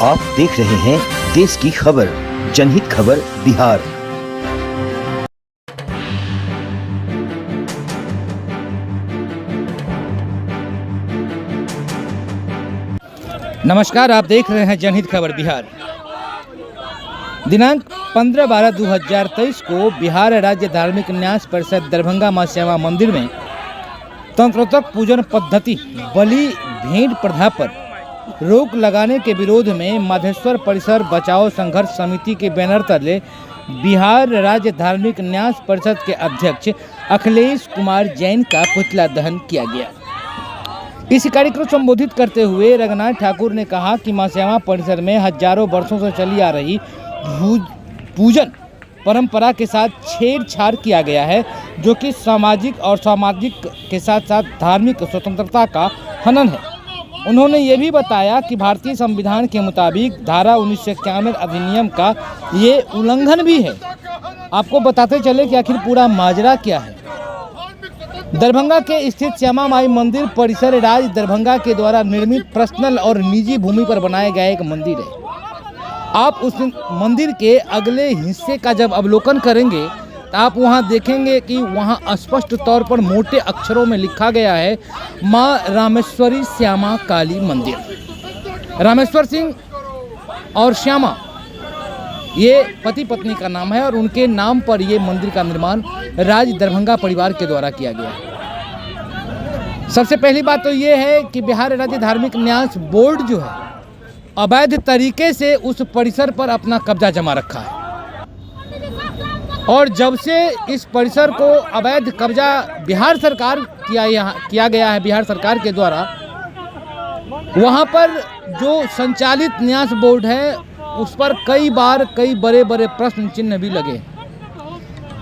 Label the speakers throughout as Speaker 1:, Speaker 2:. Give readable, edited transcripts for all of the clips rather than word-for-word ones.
Speaker 1: आप देख रहे हैं देश की खबर, जनहित खबर बिहार।
Speaker 2: नमस्कार, आप देख रहे हैं जनहित खबर बिहार। दिनांक 15/12/2023 को बिहार राज्य धार्मिक न्यास परिषद दरभंगा मां श्यामा मंदिर में तंत्रोक्त पूजन पद्धति बलि भेंट प्रथा पर रोक लगाने के विरोध में माधेश्वर परिसर बचाओ संघर्ष समिति के बैनर तले बिहार राज्य धार्मिक न्यास परिषद के अध्यक्ष अखिलेश कुमार जैन का पुतला दहन किया गया। इस कार्यक्रम को संबोधित करते हुए रघुनाथ ठाकुर ने कहा कि मां श्यामा परिसर में हजारों वर्षों से चली आ रही पूजन परंपरा के साथ छेड़छाड़ किया गया है, जो कि सामाजिक और सामाजिक के साथ साथ धार्मिक स्वतंत्रता का हनन है। उन्होंने ये भी बताया कि भारतीय संविधान के मुताबिक धारा 1991 अधिनियम का ये उल्लंघन भी है। आपको बताते चले कि आखिर पूरा माजरा क्या है। दरभंगा के स्थित श्यामा माई मंदिर परिसर राज्य दरभंगा के द्वारा निर्मित पर्सनल और निजी भूमि पर बनाया गया एक मंदिर है। आप उस मंदिर के अगले हिस्से का जब अवलोकन करेंगे तो आप वहां देखेंगे कि वहां स्पष्ट तौर पर मोटे अक्षरों में लिखा गया है मां रामेश्वरी श्यामा काली मंदिर। रामेश्वर सिंह और श्यामा ये पति पत्नी का नाम है और उनके नाम पर ये मंदिर का निर्माण राज्य दरभंगा परिवार के द्वारा किया गया है। सबसे पहली बात तो ये है कि बिहार राज्य धार्मिक न्यास बोर्ड जो है अवैध तरीके से उस परिसर पर अपना कब्जा जमा रखा है और जब से इस परिसर को अवैध कब्जा बिहार सरकार किया गया है, बिहार सरकार के द्वारा, वहाँ पर जो संचालित न्यास बोर्ड है उस पर कई बार कई बड़े बड़े प्रश्न चिन्ह भी लगे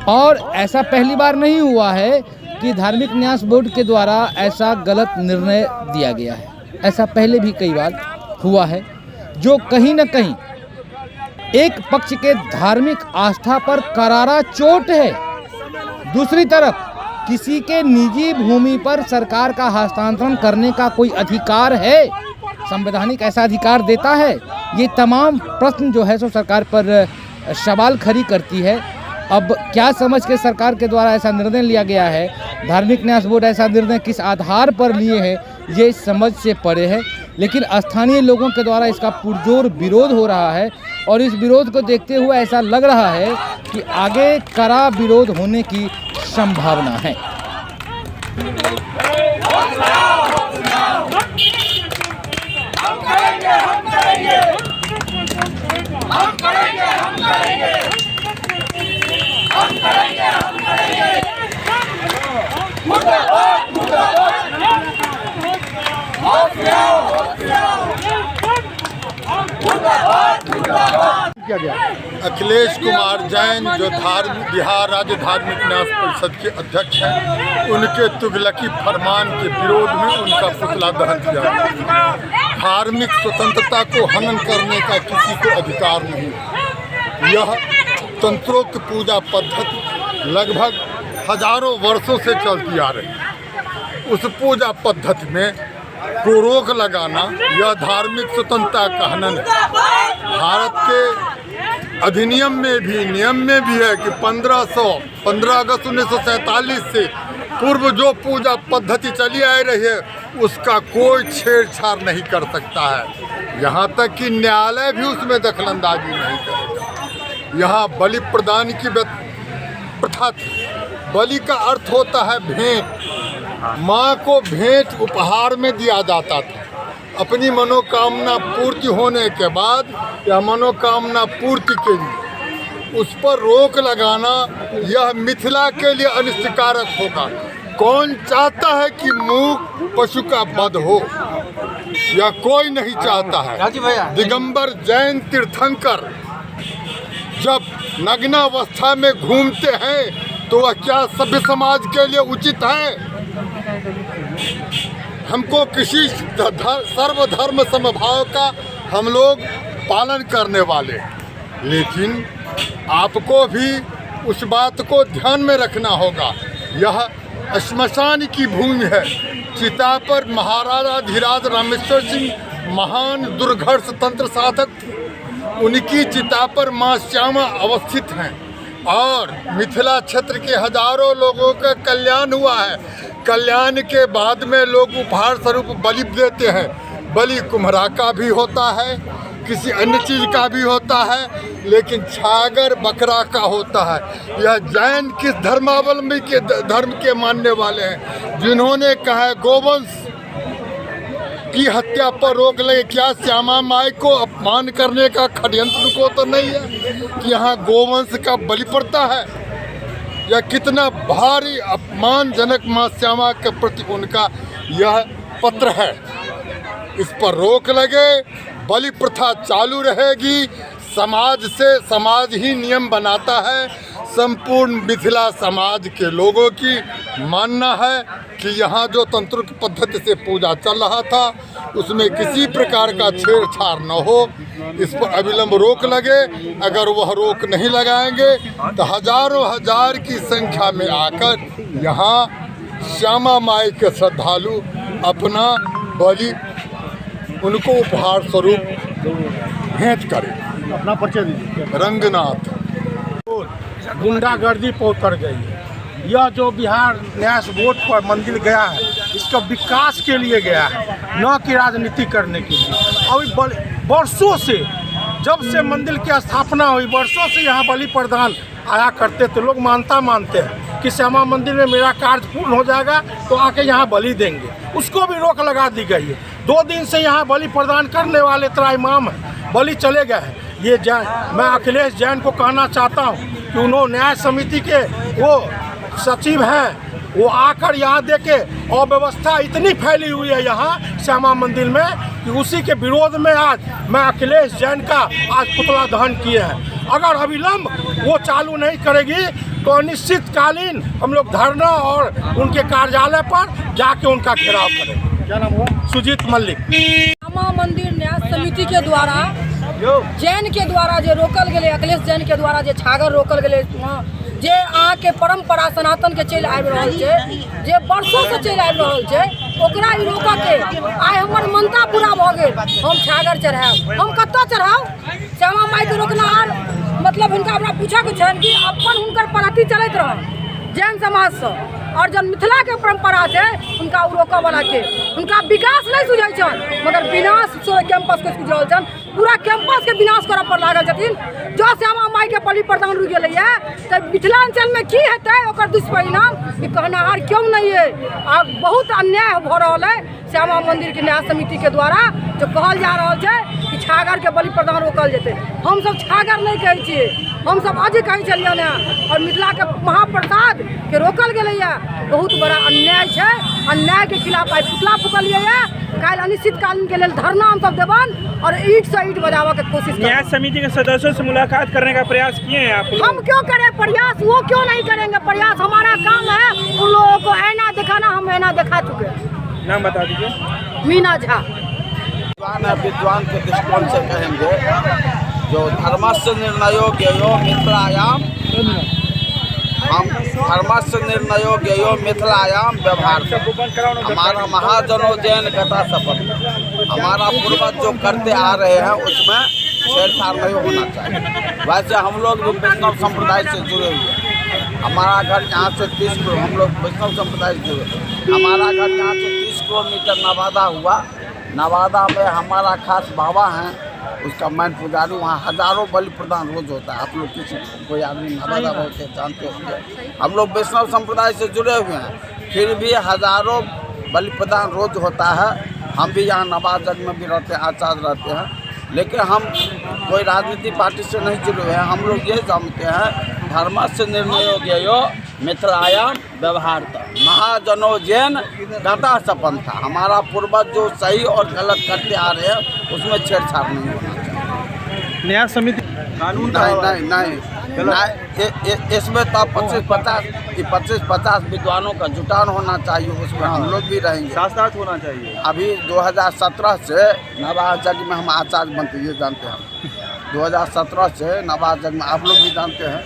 Speaker 2: और ऐसा पहली बार नहीं हुआ है कि धार्मिक न्यास बोर्ड के द्वारा ऐसा गलत निर्णय दिया गया है। ऐसा पहले भी कई बार हुआ है, जो कहीं न कहीं एक पक्ष के धार्मिक आस्था पर करारा चोट है। दूसरी तरफ किसी के निजी भूमि पर सरकार का हस्तांतरण करने का कोई अधिकार है, संवैधानिक ऐसा अधिकार देता है? ये तमाम प्रश्न जो है सो सरकार पर सवाल खड़ी करती है। अब क्या समझ के सरकार के द्वारा ऐसा निर्णय लिया गया है, धार्मिक न्यास बोर्ड ऐसा निर्णय किस आधार पर लिए हैं, ये समझ से परे है। लेकिन स्थानीय लोगों के द्वारा इसका पुरजोर विरोध हो रहा है और इस विरोध को देखते हुए ऐसा लग रहा है कि आगे कड़ा विरोध होने की संभावना है।
Speaker 3: अखिलेश कुमार जैन जो बिहार राज्य धार्मिक न्यास परिषद के अध्यक्ष हैं, उनके तुगलकी फरमान के विरोध में उनका पुतला दहन किया गया। धार्मिक स्वतंत्रता को हनन करने का किसी को अधिकार नहीं। यह तंत्रोक्त पूजा पद्धति लगभग हजारों वर्षों से चलती आ रही है। उस पूजा पद्धति में को रोक लगाना यह धार्मिक स्वतंत्रता का हनन है। भारत के अधिनियम में भी नियम में भी है कि 15 अगस्त 1947 से पूर्व जो पूजा पद्धति चली आ रही है उसका कोई छेड़छाड़ नहीं कर सकता है। यहाँ तक कि न्यायालय भी उसमें दखलंदाजी नहीं करेगा। यहाँ बलि प्रदान की प्रथा थी। बलि का अर्थ होता है भेंट। माँ को भेंट उपहार में दिया जाता था। अपनी मनोकामना पूर्ति होने के बाद या मनोकामना पूर्ति के लिए उस पर रोक लगाना यह मिथिला के लिए अनिष्टकारक होगा। कौन चाहता है कि मूक पशु का वध हो? यह कोई नहीं चाहता है। दिगंबर जैन तीर्थंकर जब नग्नावस्था में घूमते हैं तो वह क्या सभ्य समाज के लिए उचित है? हमको किसी सर्वधर्म समभाव का हम लोग पालन करने वाले, लेकिन आपको भी उस बात को ध्यान में रखना होगा। यह श्मशान की भूमि है। चिता पर महाराजा धीराज रामेश्वर सिंह महान दुर्घर्ष तंत्र साधक थी। उनकी चिता पर मां श्यामा अवस्थित हैं और मिथिला क्षेत्र के हजारों लोगों का कल्याण हुआ है। कल्याण के बाद में लोग उपहार स्वरूप बलि देते हैं। बलि कुम्हरा का भी होता है, किसी अन्य चीज़ का भी होता है, लेकिन छागर बकरा का होता है। यह जैन किस धर्मावलंबी के धर्म के मानने वाले हैं जिन्होंने कहा है गोवंश की हत्या पर रोक लगे। क्या श्यामा माई को अपमान करने का षड्यंत्र को तो नहीं है कि यहाँ गोवंश का बलि पड़ता है? यह कितना भारी अपमानजनक माँ श्यामा के प्रति उनका यह पत्र है। इस पर रोक लगे, बलि प्रथा चालू रहेगी। समाज से समाज ही नियम बनाता है। संपूर्ण मिथिला समाज के लोगों की मानना है कि यहाँ जो तंत्रिक पद्धति से पूजा चल रहा था उसमें किसी प्रकार का छेड़छाड़ न हो। इस पर अविलंब रोक लगे। अगर वह रोक नहीं लगाएंगे तो हजारों हजार की संख्या में आकर यहाँ श्यामा माई के श्रद्धालु अपना बलि उनको उपहार स्वरूप भेंट करें।
Speaker 4: अपना परिचय दीजिए।
Speaker 3: रंगनाथ
Speaker 4: गुंडागर्दी पर उतर गई है। यह जो बिहार न्यास बोर्ड पर मंदिर गया है, इसका विकास के लिए गया है, न कि राजनीति करने के लिए। अभी वर्षों से, जब से मंदिर की स्थापना हुई, वर्षों से यहाँ बलि प्रदान आया करते थे। लोग मानते हैं कि श्यामा मंदिर में मेरा कार्य पूर्ण हो जाएगा तो आके यहाँ बलि देंगे। उसको भी रोक लगा दी गई है। 2 दिन से यहाँ बलि प्रदान करने वाले त्राईमाम है, बलि चले गए हैं। ये मैं अखिलेश जैन को कहना चाहता हूँ कि उन्होंने न्याय समिति के वो सचिव हैं, वो आकर यहाँ देखे अव्यवस्था इतनी फैली हुई है यहाँ श्यामा मंदिर में कि उसी के विरोध में आज मैं अखिलेश जैन का आज पुतला दहन किए हैं। अगर अविलंब वो चालू नहीं करेगी तो अनिश्चितकालीन हम लोग धरना और उनके कार्यालय पर जाके उनका घेराव करेंगे।
Speaker 3: क्या नाम हुआ?
Speaker 4: सुजीत मल्लिक।
Speaker 5: श्यामा मंदिर न्यास समिति के द्वारा जैन के द्वारा जे रोकल गए, अखिलेश जैन के द्वारा जे छागर रोकल गए, जे अहाँ के परंपरा सनातन के चल आबि रहल छै, जे वर्षों से चल आबि रहल छै, ओकरा ई रोक के आइ हमर मनता पूरा भ गेल। हम छागर चढ़ाएब, हम कतऽ चढ़ाउ? श्यामा माई के रोकनाहार मतलब हुनका हमरा पूछे के छनि कि अपन हुनकर पद्धति चलैत रहल जैन समाज से, और जन मिथिला के परंपरा है उनका रोकऽ वाला के उनका विकास नहीं सुझै छन, मगर विनाश कैंपस के सुझल छन। पूरा कैंपस के विनाश करऽ पर लागल छथिन। जो श्यामा माई के बलि प्रदान रुकि गेलै है तो मिथिलांचल में की हेतै ओकर दुष्परिणाम ई कहनाहार क्यों नहीं है। आ बहुत अन्याय भ रहल है श्यामा मंदिर के न्यास समिति के द्वारा जो कहल जा रहा है कि छागर के बलि प्रदान रोकल जेतै। हम सब छागर नहीं कहै छियै, हम सब आज कहै छलियै ने। और मिथिला के महाप्रसाद के रोकल गेलै है, बहुत बड़ा अन्याय है। अन्याय के खिलाफ आई पुतला फूकलिए है। कल अनिश्चितकालीन के लिए धरना हम सब देवन और ईंट से ईंट बजावा के कोशिश करें।
Speaker 6: न्याय समिति के सदस्यों से मुलाकात करने का प्रयास किए हैं आप लोग?
Speaker 5: हम क्यों करें प्रयास, वो क्यों नहीं करेंगे प्रयास? हमारा काम है उन लोगों को ऐना दिखाना, हम ऐना दिखा चुके हैं।
Speaker 6: नाम बता दीजिए।
Speaker 5: मीना झा।
Speaker 7: विद्वान के दृष्टिकोण से कहेंगे जो धर्मस्य निर्णयो ज्ञेयो मिथिलायाम, हम धर्मस्य निर्णयो ज्ञेयो मिथिलायाम व्यवहार। हमारा महाजनो जैन घटा शपथ, हमारा पूर्वज जो करते आ रहे हैं उसमें छेड़छाड़ नहीं होना चाहिए। वैसे हम लोग भी वैष्णव संप्रदाय से जुड़े हुए हैं। हमारा घर यहाँ से 30 किलो, हम लोग वैष्णव संप्रदाय से जुड़े। हमारा घर यहाँ से 30 किलोमीटर नवादा हुआ। नवादा में हमारा खास बाबा हैं, उसका मैन पुजारी, वहाँ हजारों बलि प्रदान रोज होता है। आप लोग किसी कोई आदमी नवादा रहते जानते होंगे। हम लोग वैष्णव संप्रदाय से जुड़े हुए हैं, फिर भी हजारों बलि प्रदान रोज होता है। हम भी यहाँ नवाजग में भी रहते हैं, आचार्य रहते हैं, लेकिन हम कोई राजनीतिक पार्टी से नहीं जुड़े हुए हैं। हम लोग ये जानते हैं धर्मस्य निर्णयो ज्ञेयो मिथिलायाम व्यवहारता, महाजनो जैन घटा सपंथा। हमारा पूर्वज जो सही और गलत करते आ रहे हैं उसमें छेड़छाड़ नहीं होना चाहिए।
Speaker 6: न्याय समिति
Speaker 7: कानून नहीं इसमें तो 25-50 विद्वानों का जुटान होना चाहिए। उसमें हम लोग भी रहेंगे,
Speaker 6: साथ होना चाहिए।
Speaker 7: अभी 2017 से नवाजग में हम आचार्य बनते, ये जानते हैं। 2017 से नवाजग में आप लोग भी जानते हैं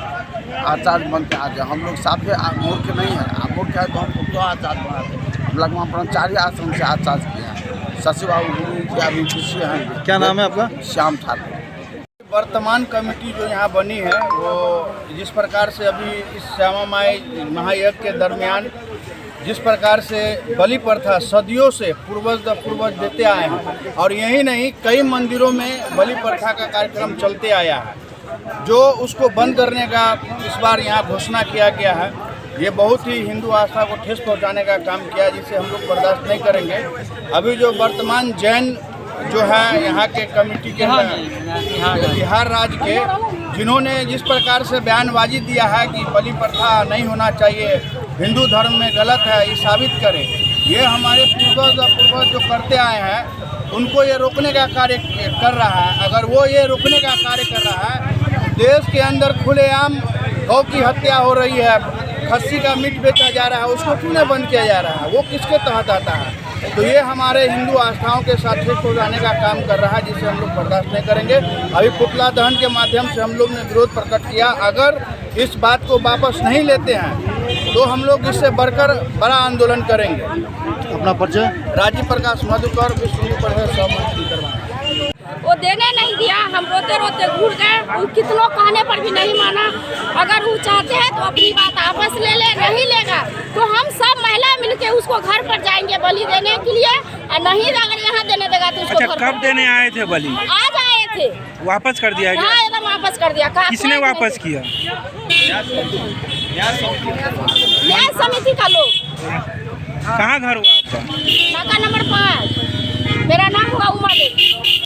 Speaker 7: आचार्य बनते आ गए। हम लोग साफे मूर्ख नहीं है। आप मूर्ख है तो हमको क्यों आचार्य बनाते? लगभग ब्रह्मचारी आश्रम से आचार्य किए हैं। शशि बाबू गुरु के अभी पीछे हैं।
Speaker 8: क्या नाम है आपका?
Speaker 7: श्याम ठाकुर। वर्तमान कमेटी जो यहाँ बनी है वो जिस प्रकार से अभी इस श्यामा माई महायज्ञ के दरमियान जिस प्रकार से बलि प्रथा सदियों से पूर्वज देते आए हैं और यही नहीं कई मंदिरों में बलि प्रथा का कार्यक्रम चलते आया है, जो उसको बंद करने का इस बार यहाँ घोषणा किया गया है। ये बहुत ही हिंदू आस्था को ठेस पहुँचाने का काम किया, जिसे हम लोग बर्दाश्त नहीं करेंगे। अभी जो वर्तमान जैन जो है यहाँ के कमेटी के बिहार राज्य के, जिन्होंने जिस प्रकार से बयानबाजी दिया है कि बलि प्रथा नहीं होना चाहिए, हिंदू धर्म में गलत है, ये साबित करें। ये हमारे पूर्वज जो करते आए हैं उनको ये रोकने का कार्य कर रहा है। अगर वो ये रोकने का कार्य कर रहा है, देश के अंदर खुलेआम गौ की हत्या हो रही है, खस्सी का मीट बेचा जा रहा है, उसको क्यों नहीं बंद किया जा रहा है? वो किसके तहत आता है? तो ये हमारे हिंदू आस्थाओं के साथ ठेस पहुँचाने का काम कर रहा है, जिसे हम लोग बर्दाश्त नहीं करेंगे। अभी पुतला दहन के माध्यम से हम लोग ने विरोध प्रकट किया। अगर इस बात को वापस नहीं लेते हैं तो हम लोग इससे बढ़कर बड़ा आंदोलन करेंगे।
Speaker 8: अपना परिचय?
Speaker 7: राजीव प्रकाश मधुकर, विश्व हिंदू परिषद सभापति करवाएं।
Speaker 9: वो देने नहीं दिया, हम रोते रोते घूर गए, वो कितनों कहने पर भी नहीं माना। अगर वो चाहते हैं तो अपनी बात आपस ले ले, नहीं लेगा तो हम सब महिला मिलके उसको घर पर जाएंगे बलि देने के लिए, और नहीं अगर यहाँ देने देगा तो उसको
Speaker 6: अच्छा, कब देने आए थे बलि?
Speaker 9: आज आए थे।
Speaker 6: वापस कर दिया गया?
Speaker 9: हाँ, एकदम वापस कर दिया।
Speaker 6: किसने वापस किया?
Speaker 9: न्याय समिति का लोग।
Speaker 6: कहाँ घर हुआ आपका?
Speaker 9: नाका नंबर 5। मेरा नाम हुआ उमा देवी।